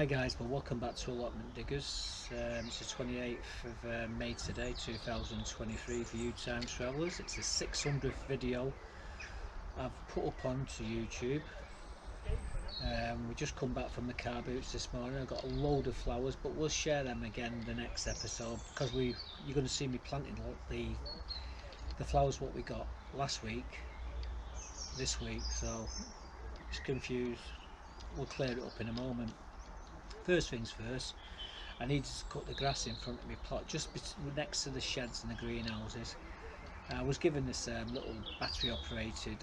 Hi guys, well welcome back to Allotment Diggers. It's the 28th of May today, 2023 for you time travellers. It's the 600th video I've put up onto YouTube. We just come back from the car boots this morning. I've got a load of flowers, but we'll share them again in the next episode because you're going to see me planting the flowers what we got last week, this week, so it's confused. We'll clear it up in a moment. First things first, I needed to cut the grass in front of my plot, just next to the sheds and the greenhouses. I was given this little battery operated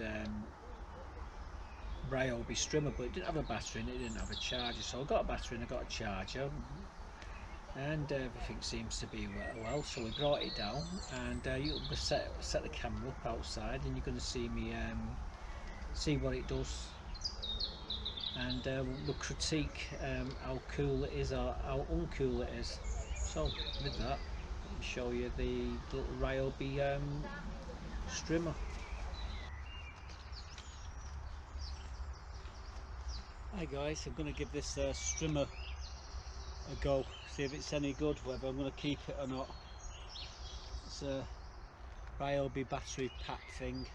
Ryobi strimmer, but it didn't have a battery and it didn't have a charger, so I got a battery and I got a charger, and everything seems to be well. So we brought it down, and you'll set the camera up outside and you're going to see me see what it does, and we'll critique how cool it is or how uncool it is. So with that, let me show you the little Ryobi strimmer. Hi guys, I'm going to give this strimmer a go, see if it's any good, whether I'm going to keep it or not. It's a Ryobi battery pack thing.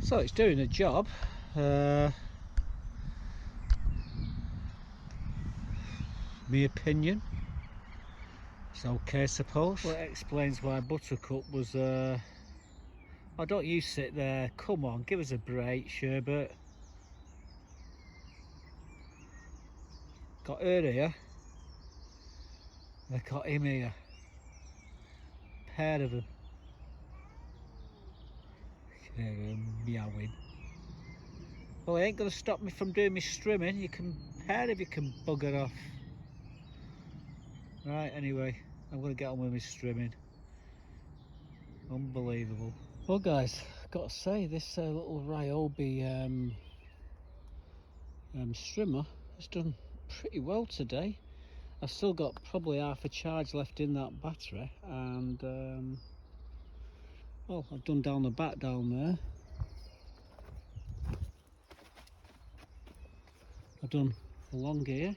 So it's doing a job. My opinion, it's okay, I suppose. Well, it explains why Buttercup was oh, don't you sit there, come on, give us a break, Sherbert. Got her here, I got him here, pair of them. Meowing. Well, it ain't going to stop me from doing my strimming. You can pair if you can bugger off. Right, anyway, I'm going to get on with my strimming. Unbelievable. Well guys, I've got to say, this little Ryobi strimmer has done pretty well today. I've still got probably half a charge left in that battery, and well, I've done down the back down there. I've done along here,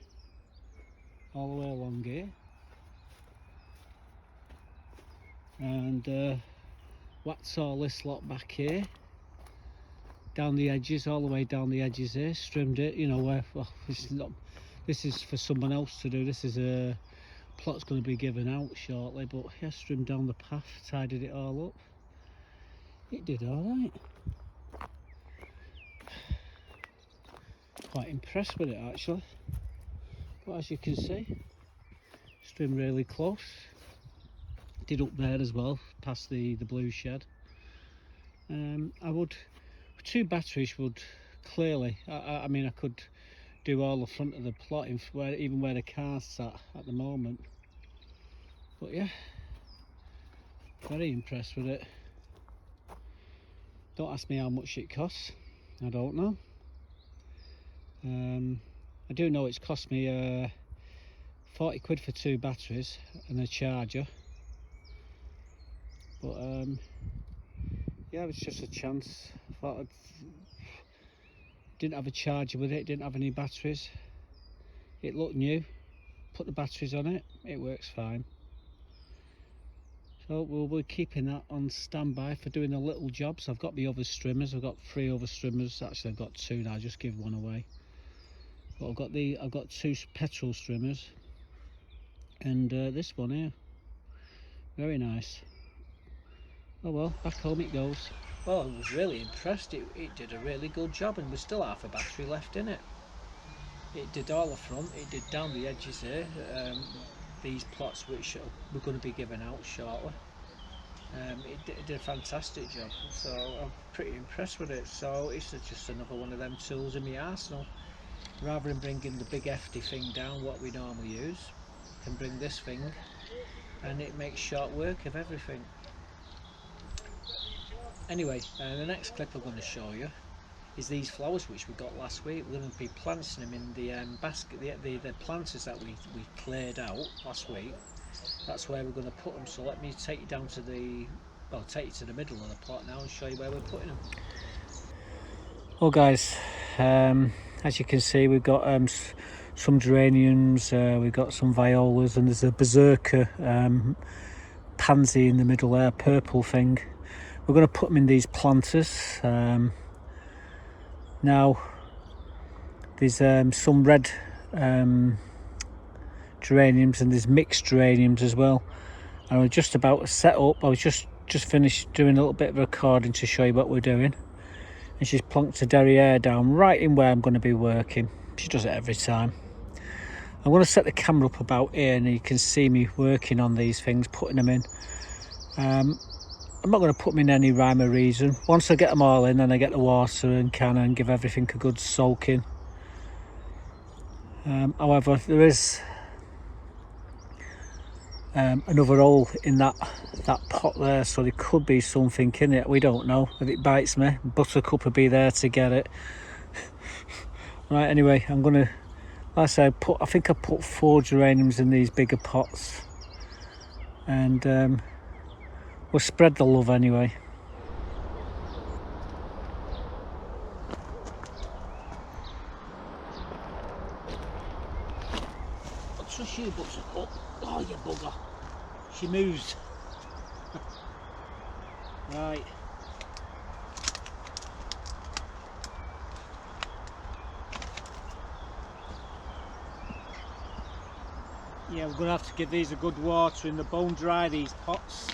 all the way along here, and whacked all this lot back here, down the edges, all the way down the edges here, trimmed it, you know, where, well, this is for someone else to do. This is a plot's going to be given out shortly, but yeah, trimmed down the path, tidied it all up. It did all right. Quite impressed with it actually, but as you can see, it's trimmed really close. Did up there as well, past the blue shed. I would, two batteries would clearly, I mean, I could do all the front of the plot, even where the car's sat at the moment. But yeah, very impressed with it. Don't ask me how much it costs, I don't know. I do know it's cost me 40 quid for two batteries and a charger, but yeah, it was just a chance. I thought didn't have a charger with it, didn't have any batteries. It looked new, put the batteries on it, it works fine. So we'll be keeping that on standby for doing the little jobs. I've got the other strimmers, I've got 3 other strimmers, actually I've got 2 now, I just give one away. But I've got 2 petrol strimmers, and this one here, very nice. Oh well, back home it goes. Well, I was really impressed. It did a really good job, and there's still half a battery left in it. It did all the front, it did down the edges here, these plots which we're going to be giving out shortly. It did a fantastic job, so I'm pretty impressed with it. So it's just another one of them tools in my arsenal. Rather than bringing the big hefty thing down what we normally use, I can bring this thing and it makes short work of everything. Anyway, the next clip I'm going to show you is these flowers which we got last week. We're going to be planting them in the basket, the planters that we cleared out last week. That's where we're going to put them. So let me take you down to take you to the middle of the plot now and show you where we're putting them. Well guys, as you can see, we've got some geraniums, we've got some violas, and there's a berserker pansy in the middle there, purple thing. We're going to put them in these planters. Now there's some red geraniums, and there's mixed geraniums as well. And we're just about to set up. I was just finished doing a little bit of recording to show you what we're doing, and she's plonked a derriere down right in where I'm going to be working. She does it every time. I'm going to set the camera up about here, and you can see me working on these things, putting them in. I'm not going to put them in any rhyme or reason. Once I get them all in, then I get the water and can and give everything a good soaking. However, there is another hole in that pot there, so there could be something in it. We don't know. If it bites me, Buttercup will be there to get it. Right, anyway, I'm going to, like I said, I think I put 4 geraniums in these bigger pots, and we'll spread the love anyway. I'll trust you, Buttercup. Oh, you bugger. She moves. Right. Yeah, we're going to have to give these a good water in the bone dry, these pots.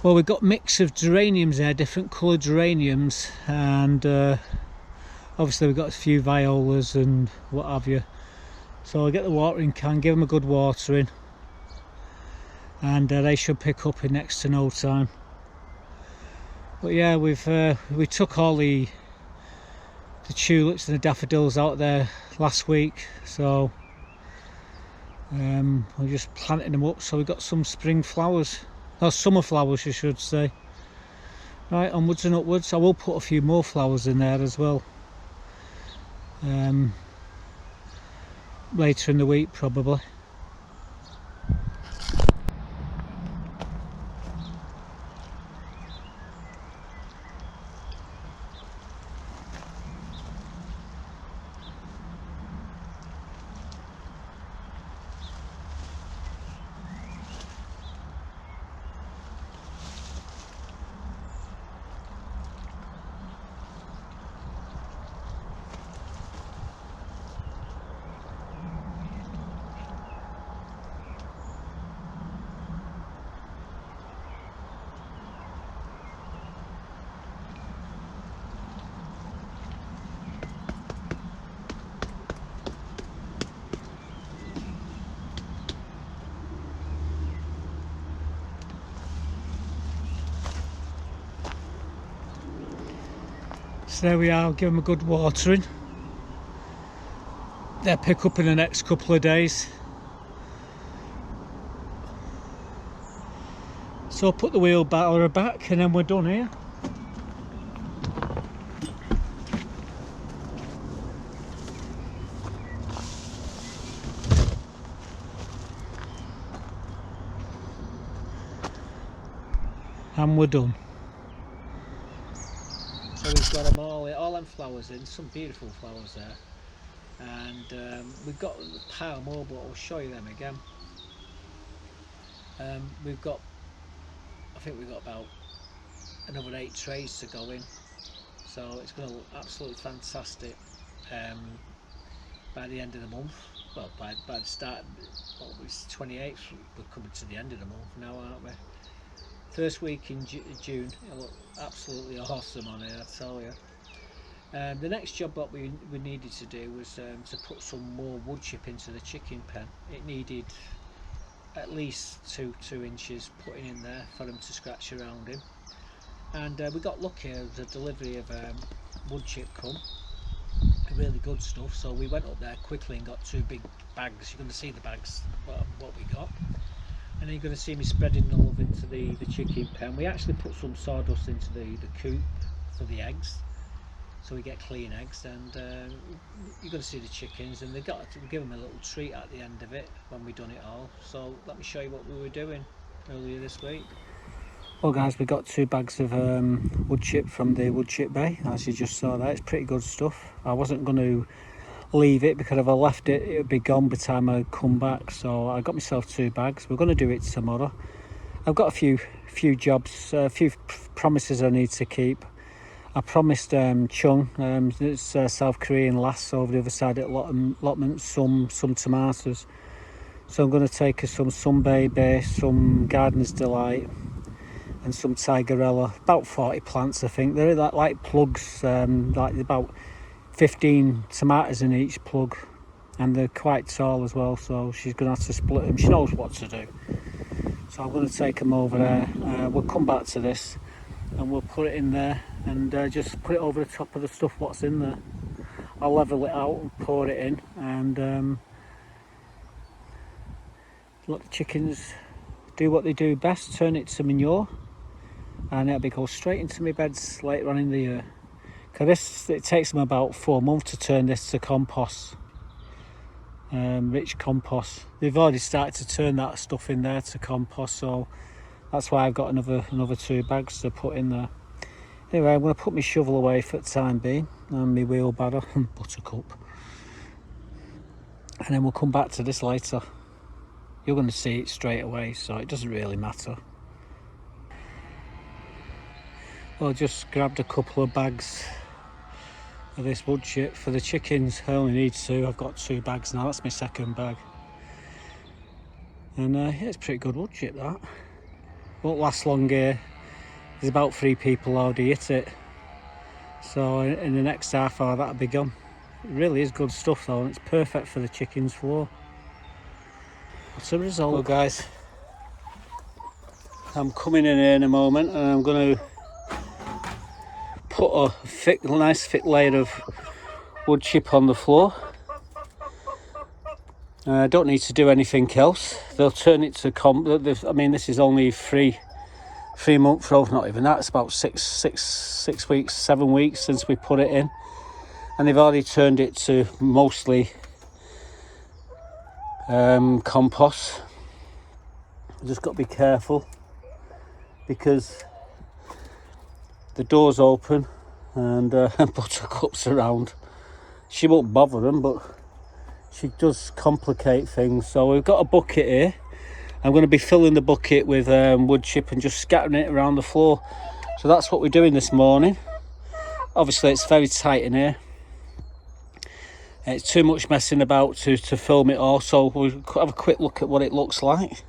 Well, we've got a mix of geraniums there, different coloured geraniums, and obviously we've got a few violas and what have you. So I'll get the watering can, give them a good watering, and they should pick up in next to no time. But yeah, we took all the tulips and the daffodils out there last week, so we're just planting them up, so we've got some spring flowers, or summer flowers I should say. Right, onwards and upwards. I will put a few more flowers in there as well, later in the week probably. So there we are, give them a good watering. They'll pick up in the next couple of days. So I'll put the wheelbarrow back and then we're done here. And we're done. So we've got them all them flowers in, some beautiful flowers there, and we've got a pile more, but I'll show you them again. We've got, I think we've got about another 8 trays to go in, so it's going to look absolutely fantastic by the end of the month. Well, by the start, well, it's 28th, we're coming to the end of the month now, aren't we? First week in June, it'll look absolutely awesome on it, I tell you. The next job that we needed to do was to put some more wood chip into the chicken pen. It needed at least two inches putting in there for them to scratch around in. And we got lucky with the delivery of wood chip come, really good stuff. So we went up there quickly and got 2 big bags. You're going to see the bags, what we got. And then you're going to see me spreading the love into the chicken pen. We actually put some sawdust into the coop for the eggs, so we get clean eggs. And you're going to see the chickens, and we give them a little treat at the end of it when we've done it all. So let me show you what we were doing earlier this week. Well guys, we got 2 bags of wood chip from the wood chip bay, as you just saw there. It's pretty good stuff. I wasn't going to leave it because if I left it, it would be gone by the time I come back, so I got myself 2 bags. We're going to do it tomorrow. I've got a few jobs, a few promises I need to keep. I promised Chung, it's South Korean lass over the other side at Allotment, some tomatoes. So I'm going to take her some Sunbaby, some Gardener's Delight and some Tigerella, about 40 plants I think. They're like plugs, like about 15 tomatoes in each plug, and they're quite tall as well, so she's going to have to split them. She knows what to do, so I'm going to take them over there. We'll come back to this and we'll put it in there and just put it over the top of the stuff what's in there. I'll level it out and pour it in, and let the chickens do what they do best, turn it to manure, and it'll be go straight into my beds later on in the year. Because it takes them about 4 months to turn this to compost, rich compost. They've already started to turn that stuff in there to compost, so that's why I've got another 2 bags to put in there. Anyway, I'm going to put my shovel away for the time being, and my wheelbarrow and buttercup, and then we'll come back to this later. You're going to see it straight away, so it doesn't really matter. Well, just grabbed a couple of bags of this wood chip for the chickens. I only need 2. I've got 2 bags now. That's my 2nd bag. And yeah, it's pretty good wood chip, that. Won't last long here. There's about 3 people already hit it. So in the next half hour that'll be gone. It really is good stuff though, and it's perfect for the chicken's floor. What's the result? Well guys, I'm coming in here in a moment and I'm going to put a nice thick layer of wood chip on the floor. I don't need to do anything else. They'll turn it to I mean, this is only 3 months old, not even that. It's about 6 weeks, 7 weeks since we put it in, and they've already turned it to mostly compost. I've just got to be careful because the door's open and Buttercup's around. She won't bother them, but she does complicate things. So we've got a bucket here. I'm going to be filling the bucket with wood chip and just scattering it around the floor. So that's what we're doing this morning. Obviously it's very tight in here. It's too much messing about to film it all, so we'll have a quick look at what it looks like.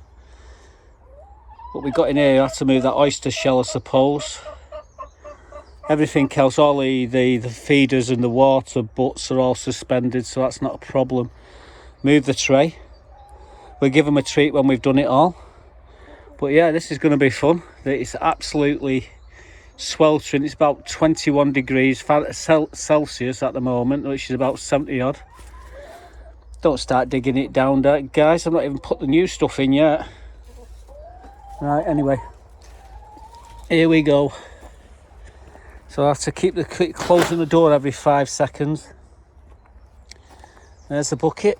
What we got in here, I had to move that oyster shell, I suppose. Everything else, all the feeders and the water butts are all suspended, so that's not a problem. Move the tray. We'll give them a treat when we've done it all. But yeah, this is going to be fun. It's absolutely sweltering. It's about 21 degrees Celsius at the moment, which is about 70 odd. Don't start digging it down, guys. I've not even put the new stuff in yet. Right, anyway, here we go. So I have to keep closing the door every 5 seconds. There's the bucket.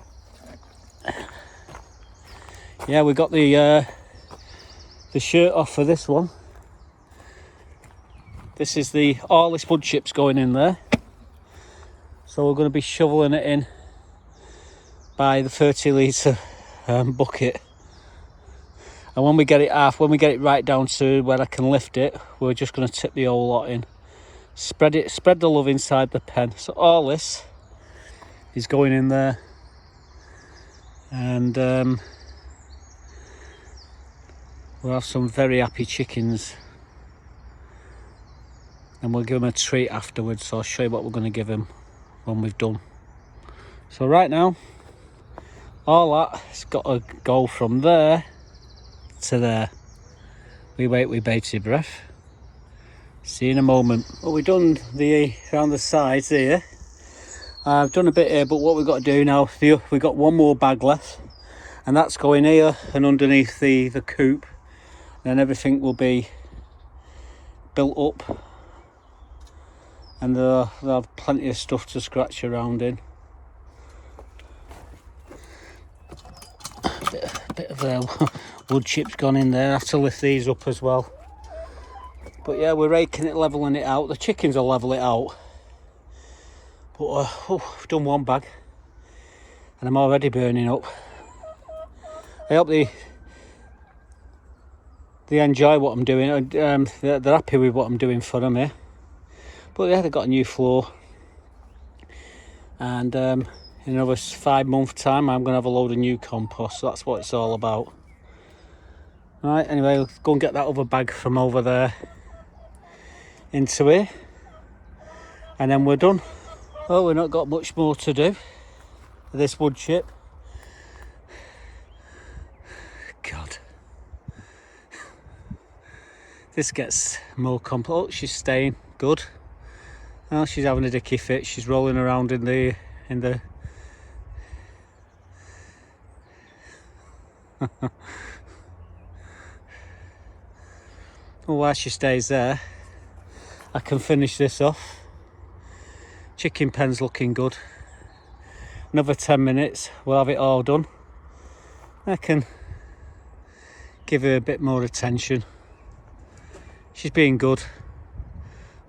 Yeah, we got the shirt off for this one. This is all this wood chips going in there. So we're going to be shoveling it in by the 30 litre bucket. And when we get it right down to where I can lift it, we're just going to tip the whole lot in. Spread the love inside the pen. So all this is going in there, and we'll have some very happy chickens, and we'll give them a treat afterwards. So I'll show you what we're going to give them when we've done. So right now, all that's got to go from there to there. We wait with bated breath. See you in a moment. Well, we've done around the sides here. I've done a bit here, but what we've got to do now, we've got one more bag left, and that's going here and underneath the coop. Then everything will be built up, and they'll have plenty of stuff to scratch around in. Bit of wood chips gone in there. I have to lift these up as well. But yeah, we're raking it, levelling it out. The chickens will level it out. But I've done one bag and I'm already burning up. I hope they enjoy what I'm doing. They're happy with what I'm doing for them here. But yeah, they've got a new floor. And in another 5 months time, I'm going to have a load of new compost. So that's what it's all about. Right, anyway, let's go and get that other bag from over there into here, and then we're done. Well, we've not got much more to do with this wood chip. God, this gets more complex. Oh, she's staying good. Well, she's having a dicky fit. She's rolling around in the well, while she stays there, I can finish this off. Chicken pen's looking good. Another 10 minutes, we'll have it all done. I can give her a bit more attention. She's being good.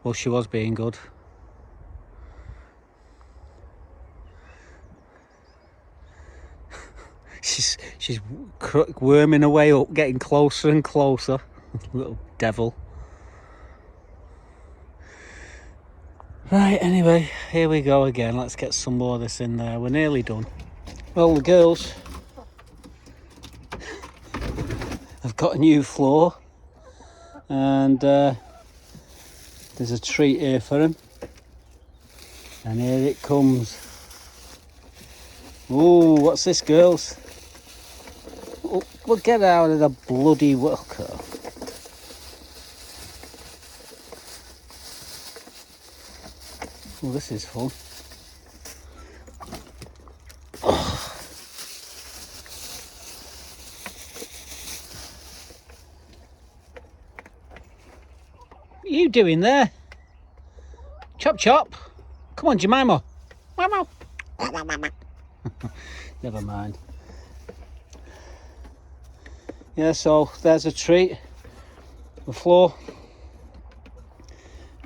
Well, she was being good. She's worming her way up, getting closer and closer. Little devil. Right, anyway, here we go again. Let's get some more of this in there. We're nearly done. Well, the girls have got a new floor, and There's a treat here for him. And here it comes. Ooh, what's this, girls? Oh, we'll get out of the bloody worker. Oh, this is fun. Oh. What are you doing there? Chop chop. Come on, Jemima. Mama. Never mind. Yeah, so there's a treat. The floor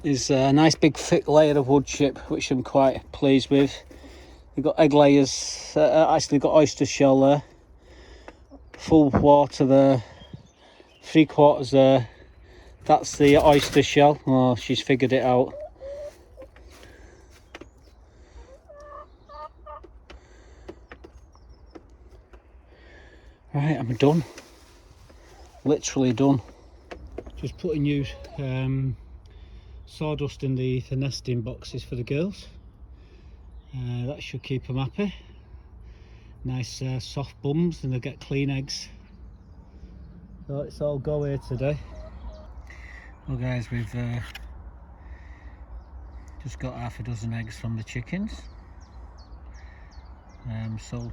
is a nice big thick layer of wood chip, which I'm quite pleased with. We've got egg layers, actually got oyster shell there, full water there, 3/4 there. That's the oyster shell. Oh, she's figured it out. Right, I'm done. Literally done. Just putting new sawdust in the nesting boxes for the girls. That should keep them happy. Nice soft bums, and they'll get clean eggs. So it's all go here today. Well guys, we've just got half a dozen eggs from the chickens. So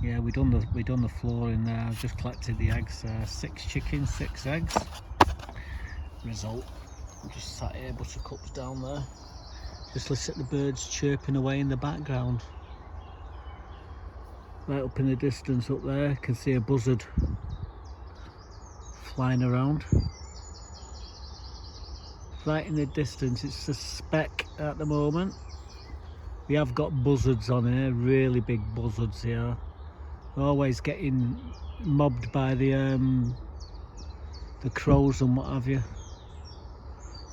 yeah, we done the floor in there. I've just collected the eggs. 6 chickens, 6 eggs. Result. I'm just sat here, buttercups down there. Just listen to the birds chirping away in the background. Right up in the distance up there, you can see a buzzard flying around. Right in the distance, it's a speck at the moment. We have got buzzards on here, really big buzzards here. They're always getting mobbed by the crows and what have you.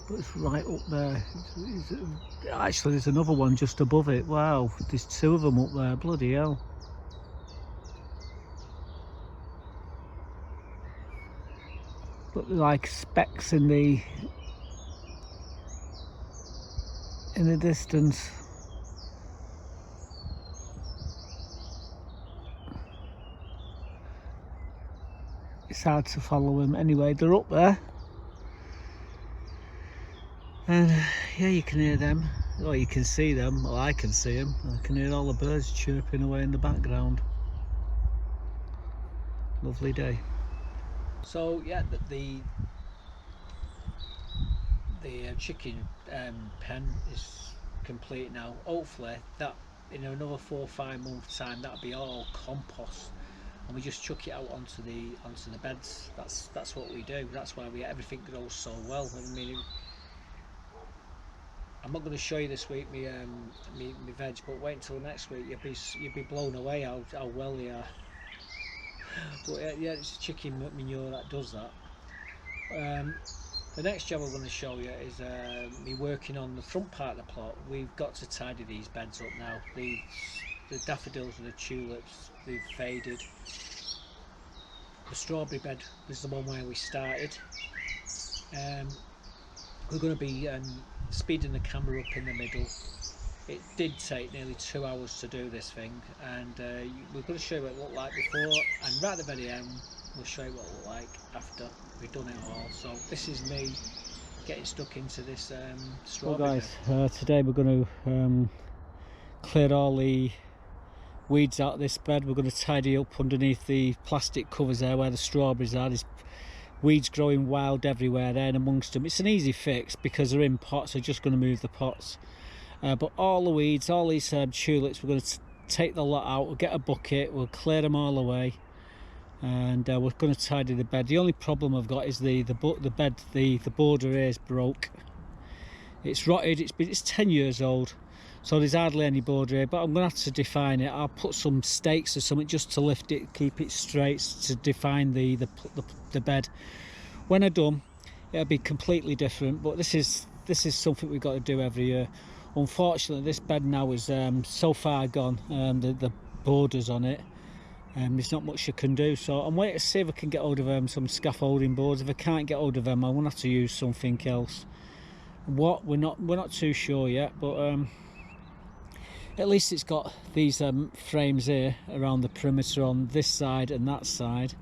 But it's right up there. Actually, there's another one just above it. Wow, there's 2 of them up there. Bloody hell. Look like specks in the distance. It's hard to follow them. Anyway, they're up there. And yeah, you can hear them, or you can see them, or I can see them. I can hear all the birds chirping away in the background. Lovely day. So yeah, the chicken pen is complete now. Hopefully that in another 4 or 5 months time, that'll be all compost, and we just chuck it out onto the beds. That's what we do. That's why everything grows so well. I mean, I'm not going to show you this week me veg, but wait until next week. You'll be blown away how well they are. But yeah, it's chicken manure that does that. The next job I'm going to show you is me working on the front part of the plot. We've got to tidy these beds up now. The daffodils and the tulips, they've faded. The strawberry bed was the one where we started. We're going to be speeding the camera up in the middle. It did take nearly 2 hours to do this thing, and we're going to show you what it looked like before, and right at the very end we'll show you what it looked like after we've done it all. So this is me getting stuck into this strawberry. Well guys, today we're going to clear all the weeds out of this bed. We're going to tidy up underneath the plastic covers there where the strawberries are. There's weeds growing wild everywhere there and amongst them. It's an easy fix because they're in pots, so just going to move the pots. But all the weeds, all these tulips, we're going to take the lot out. We'll get a bucket, we'll clear them all away, and we're going to tidy the bed. The only problem I've got is the bed, the border here is broke. It's rotted. It's 10 years old, so there's hardly any border here. But I'm going to have to define it. I'll put some stakes or something just to lift it, keep it straight, to define the bed. When I'm done, it'll be completely different. But this is something we've got to do every year. Unfortunately, this bed now is so far gone, the borders on it, there's not much you can do. So I'm waiting to see if I can get hold of some scaffolding boards. If I can't get hold of them, I'm going to have to use something else. what, we're not too sure yet, but at least it's got these frames here around the perimeter on this side and that side.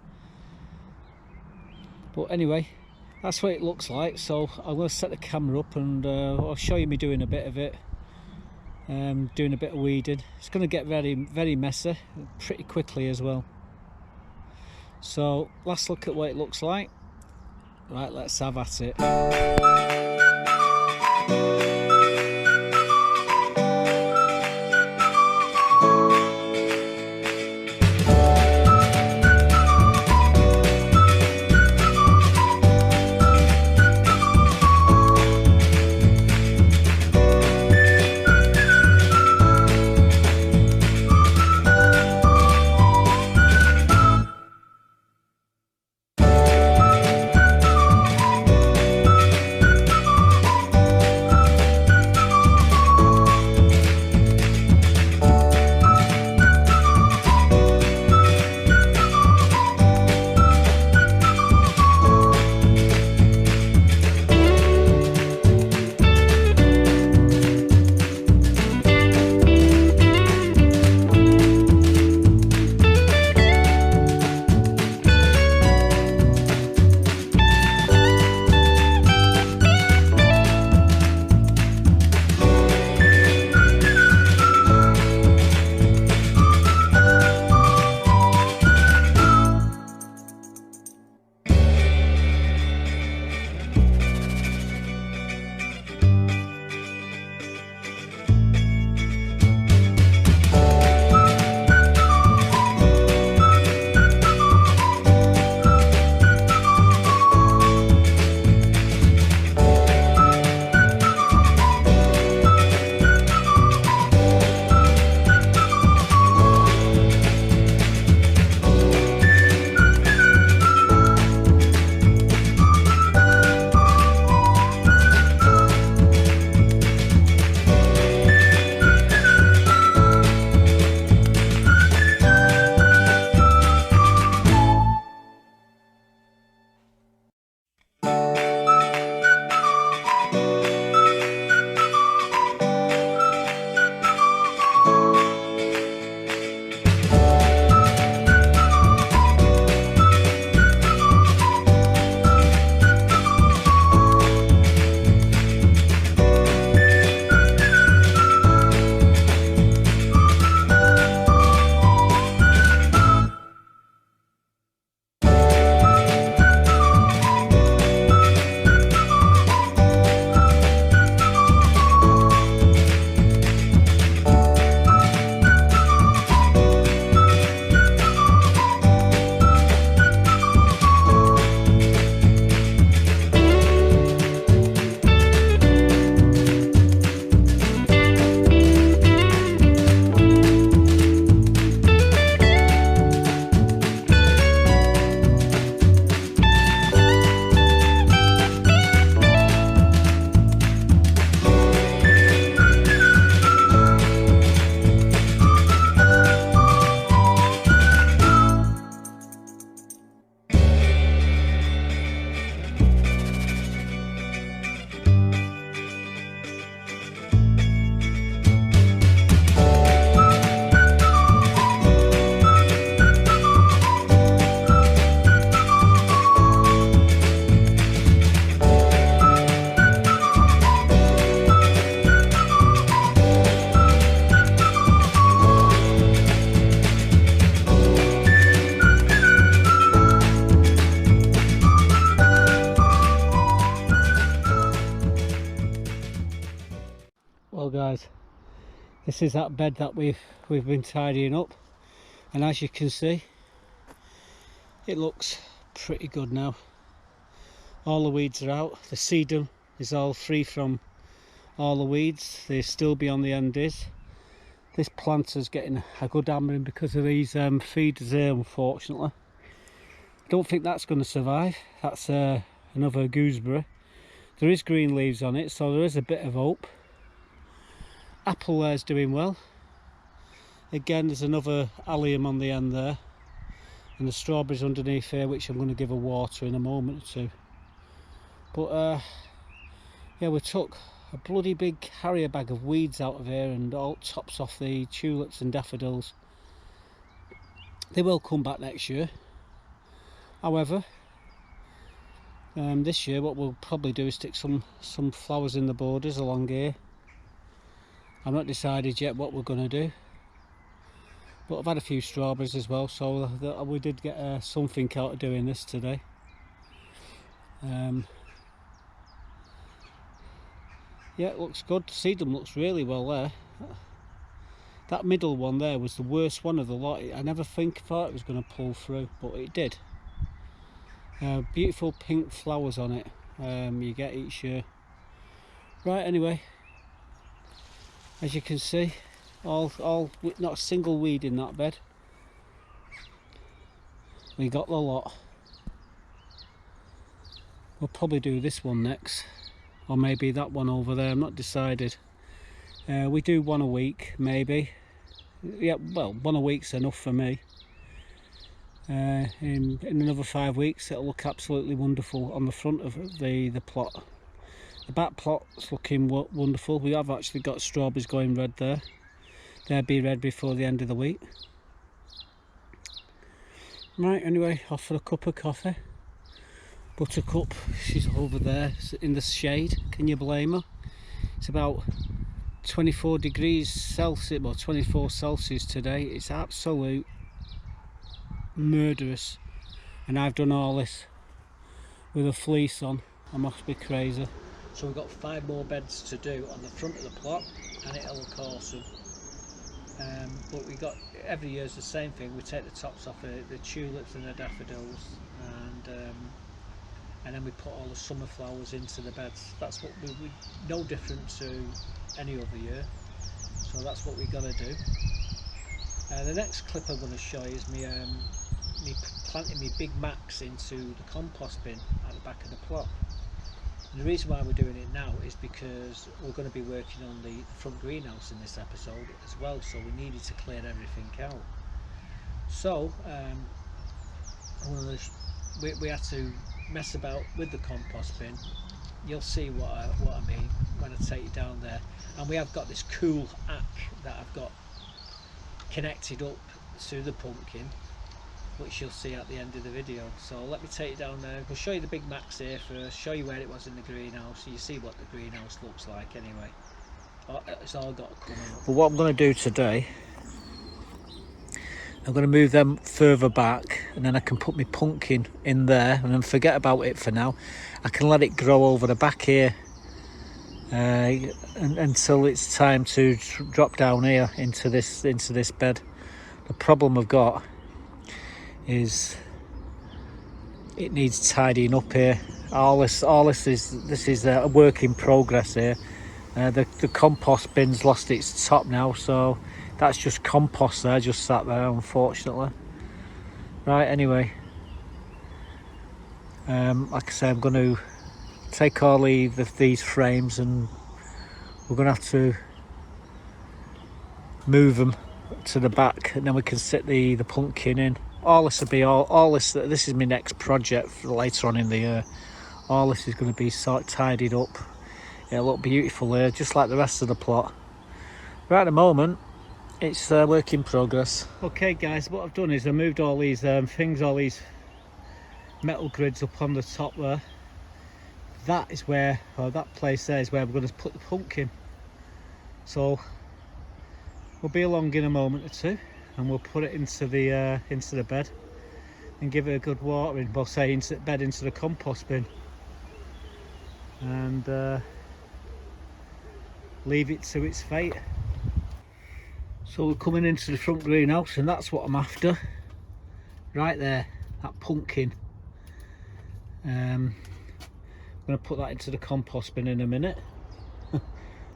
But anyway, that's what it looks like. So I'm going to set the camera up and I'll show you me doing a bit of it, doing a bit of weeding. It's going to get very messy pretty quickly as well. So let's look at what it looks like. Right, let's have at it. Well guys, this is that bed that we've been tidying up, and as you can see it looks pretty good now. All the weeds are out, the sedum is all free from all the weeds. They still be on the endies. This planter's getting a good hammering because of these feeders here, unfortunately. I don't think that's going to survive. That's another gooseberry. There is green leaves on it, so there is a bit of hope. Apple there's doing well. Again, there's another allium on the end there, and the strawberries underneath here, which I'm going to give a water in a moment or two. But Yeah, we took a bloody big carrier bag of weeds out of here and all tops off the tulips and daffodils. They will come back next year. However, this year what we'll probably do is stick some flowers in the borders along here. I'm not decided yet what we're going to do, but I've had a few strawberries as well, so we did get something out of doing this today. Yeah, it looks good. The sedum looks really well there. That middle one there was the worst one of the lot. I never thought it was going to pull through, but it did. Beautiful pink flowers on it, you get each year. Right, anyway, as you can see, all not a single weed in that bed. We got the lot. We'll probably do this one next, or maybe that one over there. I'm not decided. We do one a week, maybe. Yeah, well, one a week's enough for me. In another 5 weeks, it'll look absolutely wonderful on the front of the plot. The back plot's looking wonderful. We have actually got strawberries going red there. They'll be red before the end of the week. Right, anyway, off for a cup of coffee. Buttercup, she's over there in the shade. Can you blame her? It's about 24 degrees Celsius, well 24 Celsius today. It's absolute murderous, and I've done all this with a fleece on. I must be crazy. So we've got 5 more beds to do on the front of the plot, and it'll look awesome. But we got, every year is the same thing. We take the tops off the tulips and the daffodils, and then we put all the summer flowers into the beds. That's what we no different to any other year. So that's what we got to do. The next clip I'm going to show you is me planting me Big Macs into the compost bin at the back of the plot. And the reason why we're doing it now is because we're going to be working on the front greenhouse in this episode as well, so we needed to clear everything out. So we had to mess about with the compost bin. You'll see what I mean when I take you down there. And we have got this cool app that I've got connected up to the pumpkin, which you'll see at the end of the video. So let me take you down there. We'll show you the Big Macs here first, show you where it was in the greenhouse, so you see what the greenhouse looks like anyway. It's all got to come in. But what I'm going to do today, I'm going to move them further back, and then I can put my pumpkin in there and then forget about it for now. I can let it grow over the back here until it's time to drop down here into this bed. The problem I've got is it needs tidying up here. This is a work in progress here. The compost bin's lost its top now, so that's just compost there, just sat there, unfortunately. Right, anyway, like I say, I'm going to take all these frames, and we're going to have to move them to the back, and then we can sit the pumpkin in. All this will be this is my next project for later on in the year. All this is going to be sort of tidied up. It'll look beautiful here, just like the rest of the plot. Right at the moment, it's a work in progress. Okay guys, what I've done is I moved all these things, all these metal grids up on the top there. That is where, or that place there is where we're going to put the pumpkin. So we'll be along in a moment or two, and we'll put it into the bed and give it a good watering. We'll say into the compost bin, and leave it to its fate. So we're coming into the front greenhouse, and that's what I'm after. Right there, that pumpkin. I'm going to put that into the compost bin in a minute.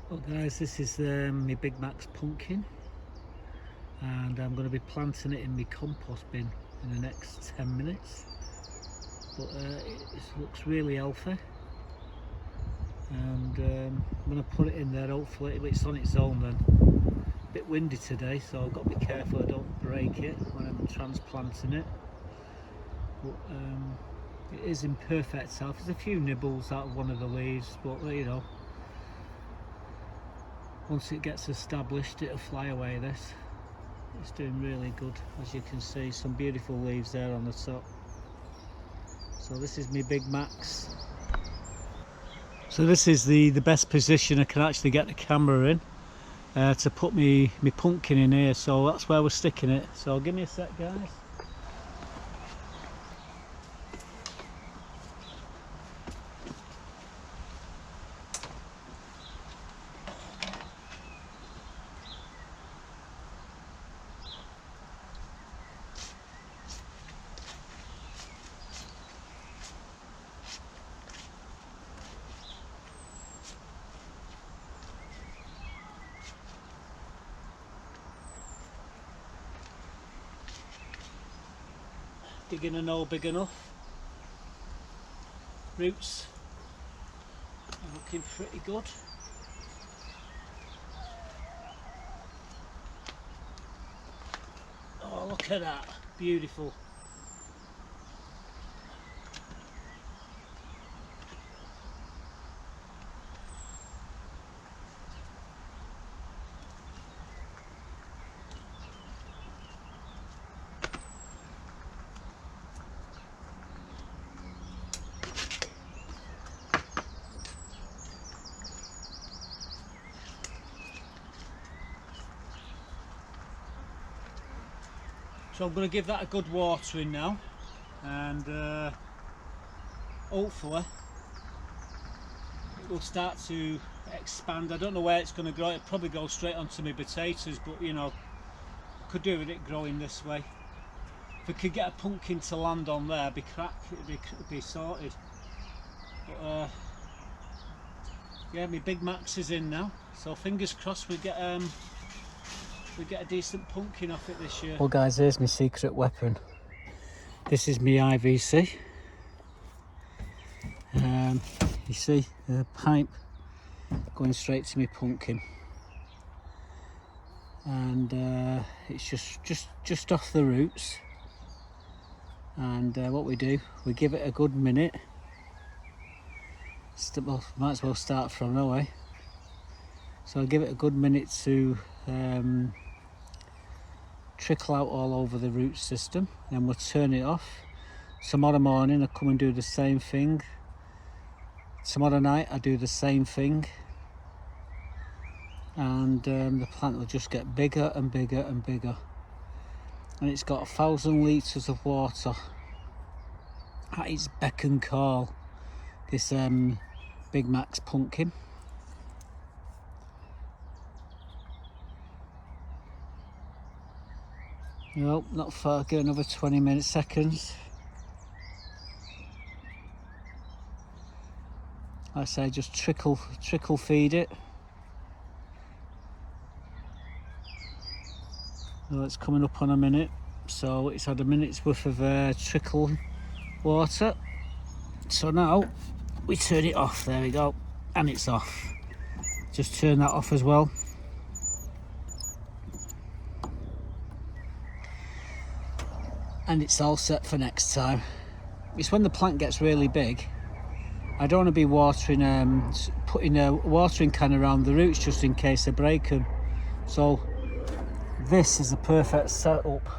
Well guys, this is my Big Mac's pumpkin, and I'm going to be planting it in my compost bin in the next 10 minutes. But it looks really healthy, and I'm going to put it in there. Hopefully it's on its own then. A bit windy today, so I've got to be careful I don't break it when I'm transplanting it. But It is in perfect health. There's a few nibbles out of one of the leaves, but you know, once it gets established, it'll fly away. This, it's doing really good. As you can see, some beautiful leaves there on the top. So this is my Big Max. So this is the best position I can actually get the camera in to put me pumpkin in here. So that's where we're sticking it. So give me a sec, guys. Digging a hole big enough. Roots are looking pretty good. Oh, look at that, beautiful. So I'm going to give that a good watering now, and hopefully it will start to expand. I don't know where it's going to grow. It'll probably go straight onto my potatoes, but you know, could do with it growing this way. If we could get a pumpkin to land on there, it'd be crack. It'd be sorted. But yeah, my Big Max is in now, so fingers crossed we get a decent pumpkin off it this year. Well guys, here's my secret weapon. This is my IVC. You see the pipe going straight to my pumpkin, and it's just off the roots. And what we do, we give it a good minute. Well, might as well start from now, eh? So I'll give it a good minute to trickle out all over the root system, and we'll turn it off. Tomorrow morning I come and do the same thing. Tomorrow night I do the same thing, and the plant will just get bigger and bigger and bigger. And it's got 1,000 litres of water at its beck and call, this Big Max pumpkin. Nope, not far, get another 20 seconds. Like I say, just trickle feed it. Well, it's coming up on a minute, so it's had a minute's worth of trickle water. So now we turn it off. There we go, and it's off. Just turn that off as well. And it's all set for next time. It's when the plant gets really big. I don't want to be watering, putting a watering can around the roots just in case I break them. So this is a perfect setup,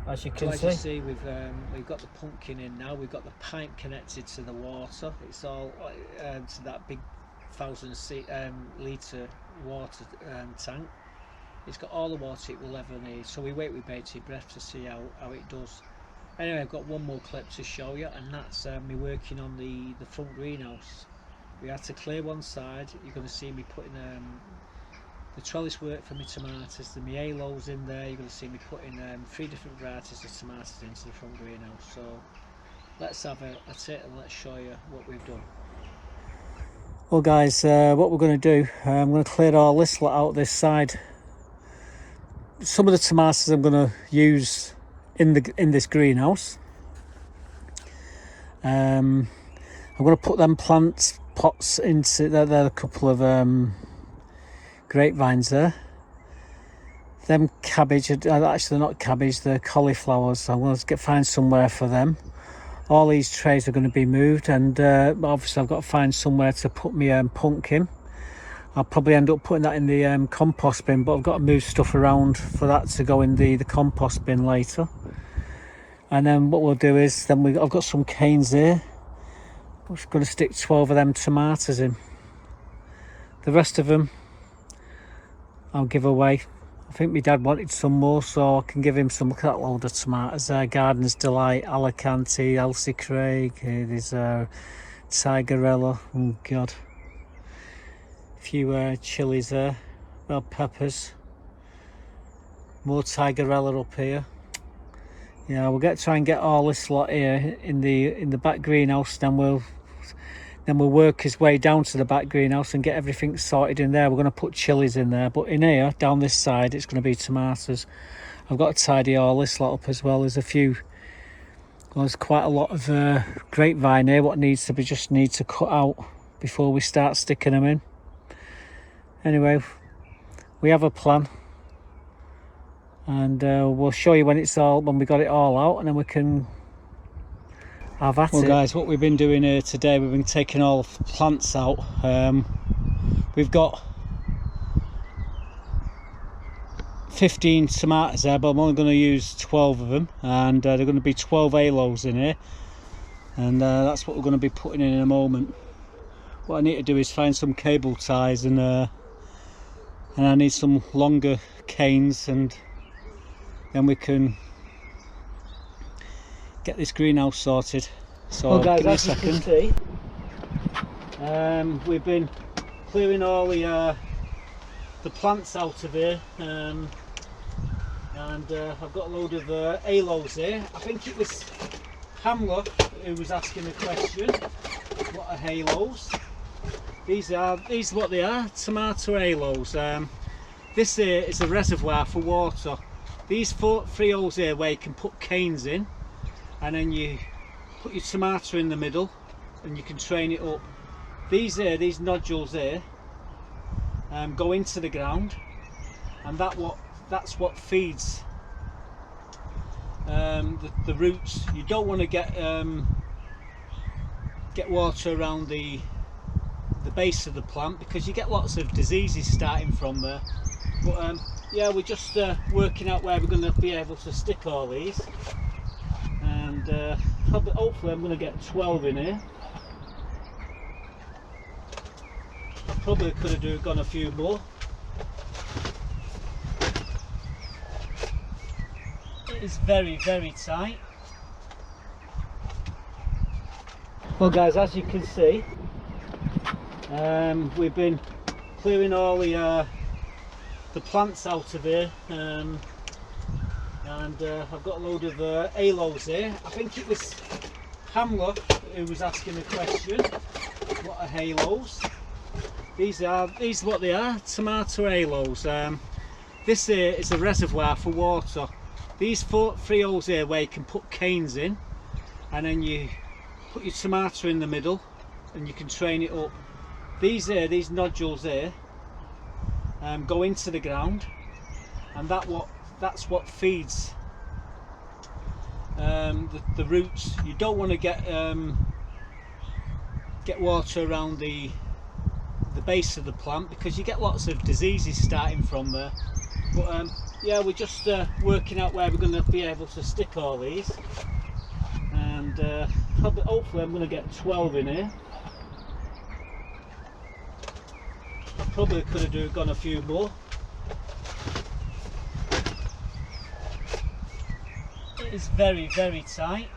as you can see. As you see, we've got the pumpkin in now. We've got the pipe connected to the water. It's all to that big 1,000 litre water tank. It's got all the water it will ever need, so we wait with bated breath to see how it does. Anyway, I've got one more clip to show you, and that's me working on the front greenhouse. We had to clear one side. You're going to see me putting the trellis work for my tomatoes, the halos in there. You're going to see me putting 3 different varieties of tomatoes into the front greenhouse. So let's have a sit and let's show you what we've done. Well guys, what we're going to do, I'm going to clear all this lot out this side. Some of the tomatoes I'm going to use in this greenhouse. I'm going to put them plant pots into there. There are a couple of grapevines there. Them cabbage, actually they're not cabbage, they're cauliflowers. So I'm going to find somewhere for them. all these trays are going to be moved, and obviously I've got to find somewhere to put my pumpkin. I'll probably end up putting that in the compost bin, but I've got to move stuff around for that to go in the compost bin later. And then what we'll do is, I've got some canes here. I'm just going to stick 12 of them tomatoes in. The rest of them I'll give away. I think my dad wanted some more, so I can give him some. Look at that load of tomatoes there. Garden's Delight, Alicante, Elsie Craig. There's Tigerella. Oh God. A few chilies there. Bell peppers. More Tigerella up here. Yeah, we'll try and get all this lot here in the back greenhouse. Then we'll work his way down to the back greenhouse and get everything sorted in there. We're going to put chilies in there, but in here, down this side, it's going to be tomatoes. I've got to tidy all this lot up as well. There's quite a lot of grapevine here. What need to cut out before we start sticking them in. Anyway, we have a plan, and we'll show you when we got it all out, and then we can have at it. Well guys, what we've been doing here today, we've been taking all the plants out. We've got 15 tomatoes there, but I'm only going to use 12 of them, and they're going to be 12 halos in here, and that's what we're going to be putting in a moment. What I need to do is find some cable ties, and I need some longer canes, and then we can get this greenhouse sorted. So well guys, as you can see, we've been clearing all the plants out of here, and I've got a load of halos here. I think it was Hamler who was asking the question, what are halos? These are what they are, tomato halos. This here is a reservoir for water. These 3 holes here where you can put canes in, and then you put your tomato in the middle and you can train it up. These nodules here go into the ground, and that's what feeds the roots. You don't want to get water around the base of the plant, because you get lots of diseases starting from there. But yeah, we're just working out where we're going to be able to stick all these, and hopefully I'm going to get 12 in here. I probably could have gone a few more. It is very, very tight. Well guys, as you can see, we've been clearing all the plants out of here, and I've got a load of halos here. I think it was Hamler who was asking the question, what are halos? These are what they are, tomato halos. This here is a reservoir for water. These 3 holes here where you can put canes in, and then you put your tomato in the middle and you can train it up. These nodules here go into the ground, and that's what feeds the roots. You don't want to get water around the base of the plant, because you get lots of diseases starting from there. But yeah, we're just working out where we're going to be able to stick all these, and hopefully I'm going to get 12 in here. I probably could have gone a few more. It is very, very tight.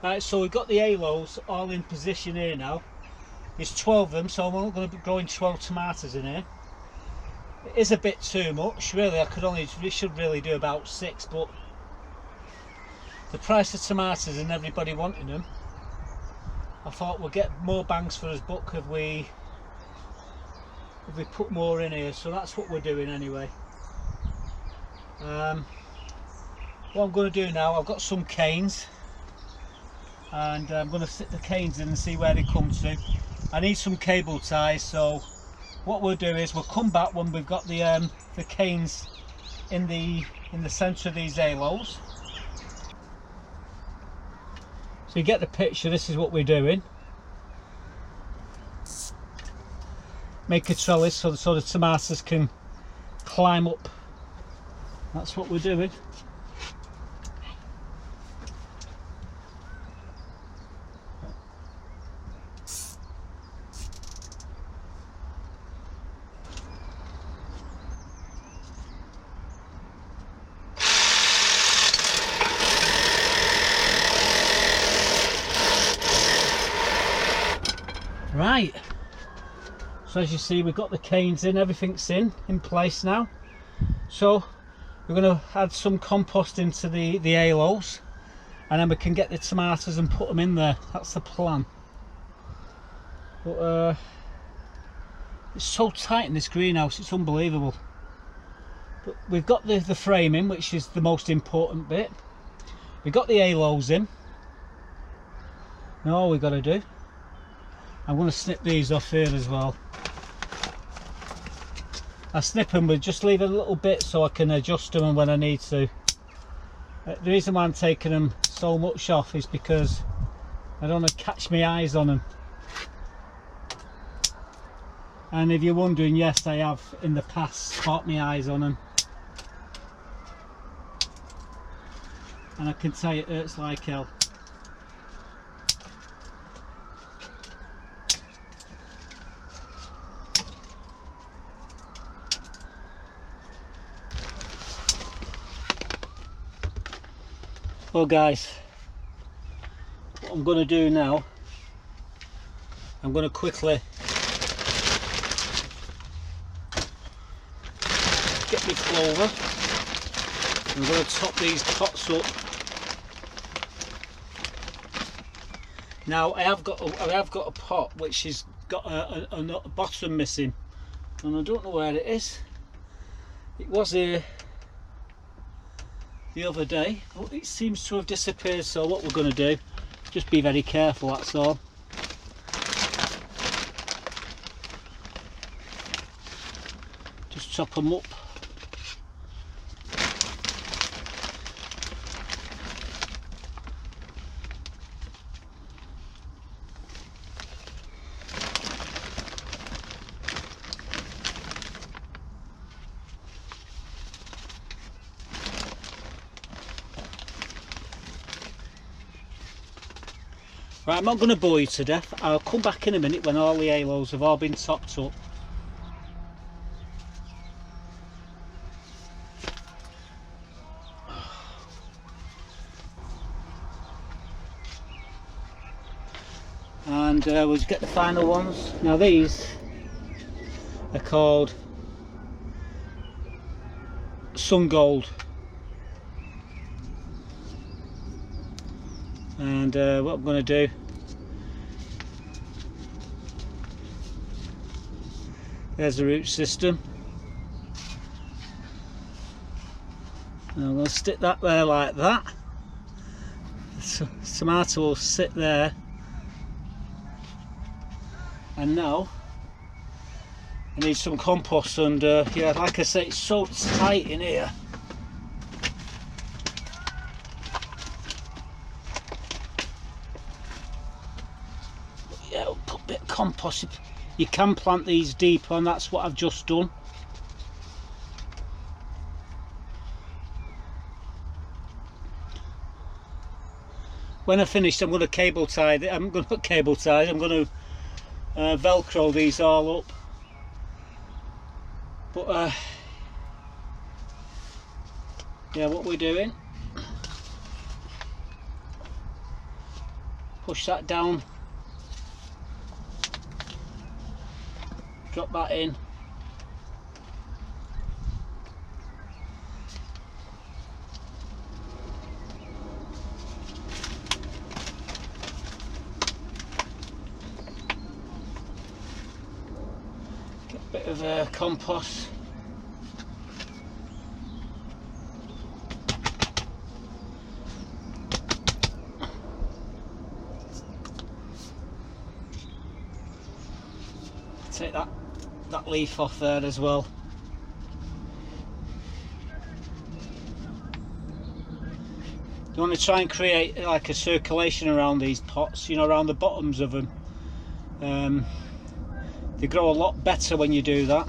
Right, so we've got the halos all in position here now. There's 12 of them, so I'm only going to be growing 12 tomatoes in here. It is a bit too much, really. We should really do about 6, but the price of tomatoes and everybody wanting them, I thought we'll get more bangs for his buck if we put more in here. So that's what we're doing anyway. What I'm going to do now, I've got some canes, and I'm going to stick the canes in and see where they come to. I need some cable ties, so what we'll do is we'll come back when we've got the canes in the centre of these halos. So you get the picture. This is what we're doing. Make a trellis so the tomatoes can climb up. That's what we're doing. Right, so as you see, we've got the canes in, everything's in place now. So we're going to add some compost into the halos, and then we can get the tomatoes and put them in there. That's the plan. But it's so tight in this greenhouse, it's unbelievable. But we've got the framing, which is the most important bit. We've got the halos in. Now all we've got to do, I'm going to snip these off here as well. I snip them, but just leave a little bit so I can adjust them when I need to. The reason why I'm taking them so much off is because I don't want to catch my eyes on them. And if you're wondering, yes, I have in the past caught my eyes on them. And I can tell you it hurts like hell. Well guys, what I'm going to do now, I'm going to quickly get my clover. I'm going to top these pots up. Now I have got a pot which has got a bottom missing, and I don't know where it is. It was here the other day, but it seems to have disappeared. So what we're going to do, just be very careful, that's all. Just chop them up. Right, I'm not going to bore you to death. I'll come back in a minute when all the halos have all been topped up. And we'll just get the final ones. Now these are called Sun Gold. And what I'm going to do, there's the root system. And I'm going to stick that there like that. So tomato will sit there. And now I need some compost, and yeah, like I say, it's so tight in here. Yeah, we'll put a bit of compost. You can plant these deeper, and that's what I've just done. When I finish, I'm going to cable tie it. I'm going to put cable ties. I'm going to velcro these all up. But yeah, what we're doing, push that down. Drop that in. Get a bit of compost. Take that that leaf off there as well. You want to try and create like a circulation around these pots, you know, around the bottoms of them. They grow a lot better when you do that.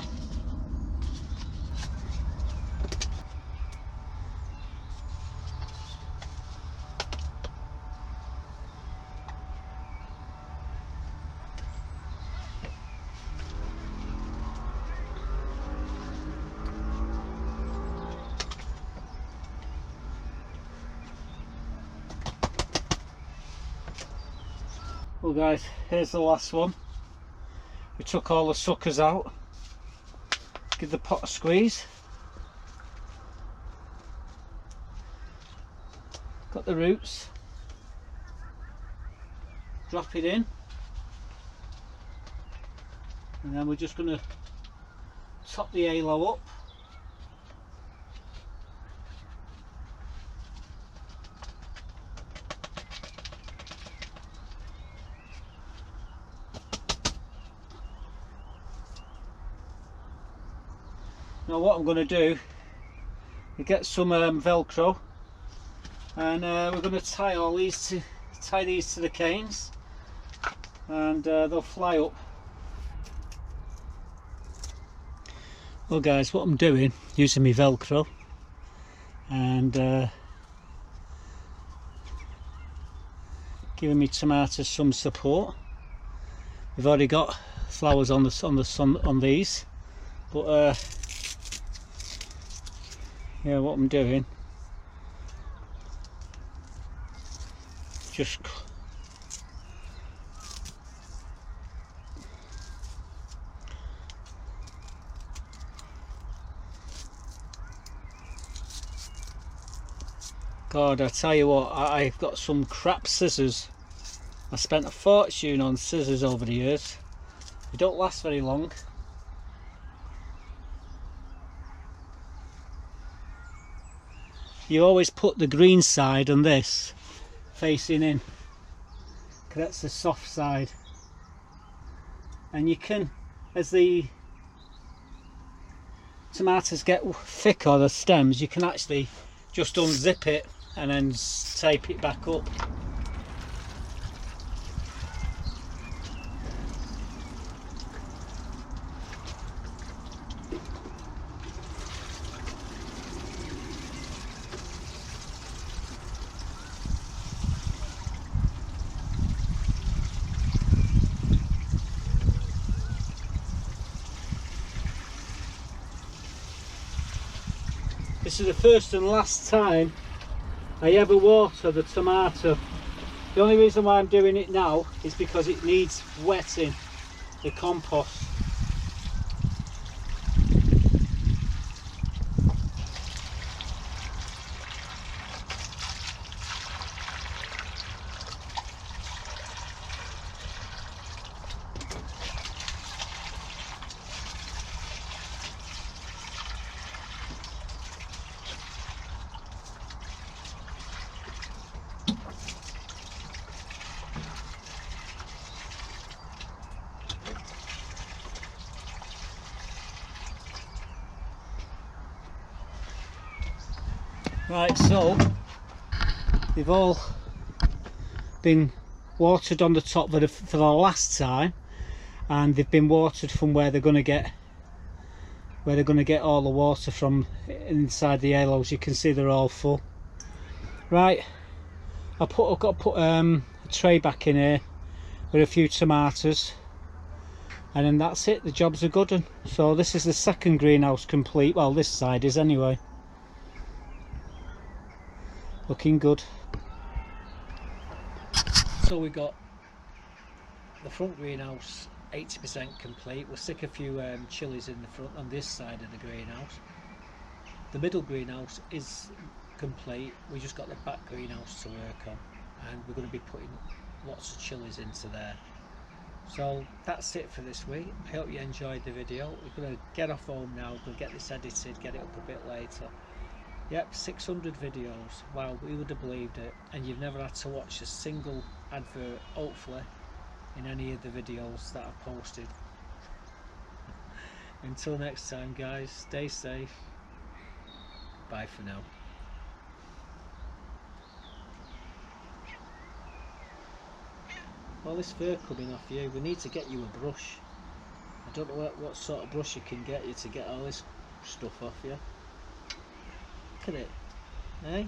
Well guys, here's the last one. We took all the suckers out. Give the pot a squeeze. Got the roots. Drop it in. And then we're just going to top the halo up. Now what I'm going to do is get some Velcro, and we're going to tie all these to the canes, and they'll fly up. Well guys, what I'm doing, using my Velcro, and giving me tomatoes some support. We've already got flowers on these, but yeah, what I'm doing, just God, I tell you what, I've got some crap scissors. I spent a fortune on scissors over the years. They don't last very long. You always put the green side on this facing in, because that's the soft side, and you can, as the tomatoes get thicker, the stems, you can actually just unzip it and then tape it back up. This is the first and last time I ever water the tomato. The only reason why I'm doing it now is because it needs wetting, the compost. Right, so they've all been watered on the top for the last time, and they've been watered from where they're going to get all the water from inside the halos. You can see they're all full. Right, I've got to put a tray back in here with a few tomatoes, and then that's it. The job's a good one. So this is the second greenhouse complete. Well, this side is anyway. Looking good. So we got the front greenhouse 80% complete. We'll stick a few chilies in the front on this side of the greenhouse. The middle greenhouse is complete. We just got the back greenhouse to work on, and we're going to be putting lots of chilies into there. So that's it for this week. I hope you enjoyed the video. We're going to get off home now, we'll get this edited, get it up a bit later. Yep, 600 videos. Wow, we would have believed it. And you've never had to watch a single advert, hopefully, in any of the videos that I've posted. Until next time guys, stay safe. Bye for now. All this fur coming off you, we need to get you a brush. I don't know what sort of brush you can get you to get all this stuff off you. Look at it, eh?